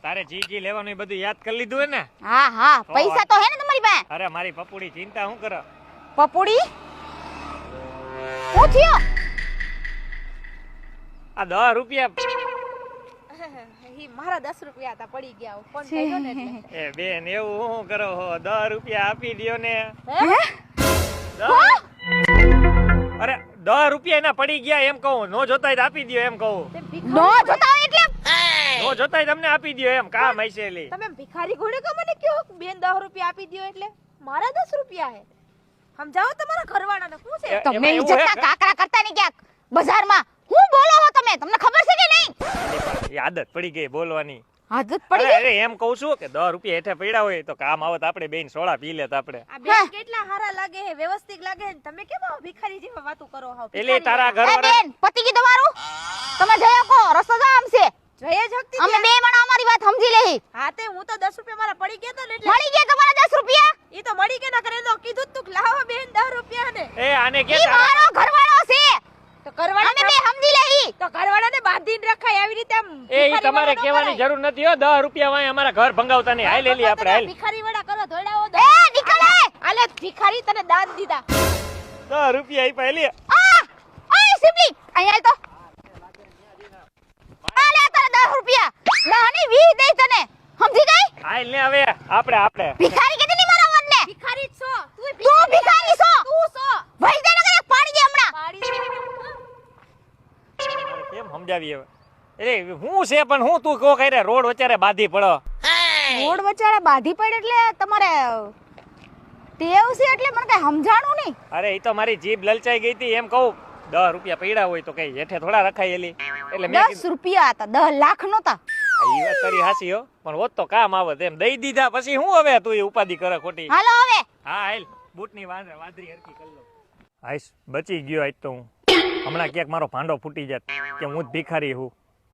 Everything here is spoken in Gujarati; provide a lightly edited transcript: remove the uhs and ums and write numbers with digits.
તારે જી લેવાનું એ બધું યાદ કરી લીધું હે ને? હા હા, પૈસા તો હે ને તમારી પાસે? અરે મારી પપુડી ચિંતા શું કરો? પપુડી શું થયો? આ 10 રૂપિયા ઈ મારા 10 રૂપિયા હતા પડી ગયા ફોન કર્યો ને એટલે. એ બેન એવું શું કરો હો? 10 રૂપિયા આપી દ્યો ને. હે? અરે 10 રૂપિયા એના પડી ગયા એમ કહું, નો જોતાય તો આપી દ્યો એમ કહું. નો જોતા હોય એટલે નો જોતાય તમને આપી દ્યો એમ કામ હઈસેલી. તમે ભિખારી ઘોડે કો મને કયો બેન 10 રૂપિયા આપી દ્યો એટલે મારા 10 રૂપિયા હે. સમજાવો તમારા ઘરવાળાને શું છે? તમે ઇજ્જતના કાકરા કરતા નહીં ક્યાંક બજારમાં. હું બોલો હો તમે? તમને ખબર છે કે નહીં? એ આદત પડી ગઈ બોલવાની. આદત પડી ગઈ. અરે એમ કહું છું કે 10 રૂપિયા હેઠે પડ્યા હોય તો કામ આવત, આપણે બેન સોડા પી લેત આપણે. આ બેન કેટલા હારા લાગે હે, વ્યવસ્થિત લાગે હે. તમે કેમ આવા ભિખારી જેવા વાતો કરો હાવ? એટલે તારા એ ઘરવાળા બેન પતિ કી તમારું? તમે જયા કો રસ્તો જામ છે. જય જગતી અમે બે મણા અમારી વાત સમજી લેહી. હા તે હું તો 10 રૂપિયા મારા પડી ગયા તા ને એટલે મળી ગયા તમારા 10 રૂપિયા? ઈ તો મળી ગયા ના કરે તો કીધું તું લાવો બેન 10 રૂપિયા ને. એ આને કે ઈ મારો ઘરવાળો છે. તો ઘરવાળા અમે બે સમજી લેહી. તો ઘરવાળાને બાંધીને રખાય આવી રીતે આમ એ ઈ તમારે કહેવાની જરૂર નથી હો. 10 રૂપિયા વાય અમારા ઘર ભંગાવતા નહીં. હાલ લેલી આપણે હાલ. ભિખારી વાળા કરો ધોડાવો એ નીકળે. આલે ભિખારી તને દાન દીધા. 10 રૂપિયા આપ્યા લે. આ ઓય સિમ્પલી અહીંયા તો આલે તારા 10 રૂપિયા. નાની 20 દે તને. સમજી ગઈ? હાલ ને હવે આપણે ભિખારી કેતી ની મારા મનને. ભિખારી જ છો તું ભિખારી છો. તું છો ભાઈ દે ને કઈ પાડી દે હમણાં. કેમ સમજાવી હવે? અરે હું છે પણ હું તું કો કરે રોડ વચારે બાધી પડો. રોડ વચાળે બાધી પડ એટલે તમારે ટેવ છે એટલે મને કઈ સમજાણું નહીં. અરે ઈ તો મારી જીભ લલચાઈ ગઈ હતી એમ કહું. 10 રૂપિયા પડ્યા હોય તો કઈ હેઠે થોડા રખાયેલી. એટલે મેં 10 રૂપિયા હતા, 10 લાખ નહોતા. ઈ વાત તારી હાસી હો, પણ હોત તો કામ આવત એમ. દઈ દીધા પછી હું હવે તું ઉપાધિ કરે ખોટી. હાલો હવે. હા હાલ બૂટની વાદરી હરકી કરી લો. આઈશ બચી ગયો આજ તો હું. હમણાં ક્યાંક મારો ભાંડો ફૂટી જાત કે હું જ ભિખારી હું.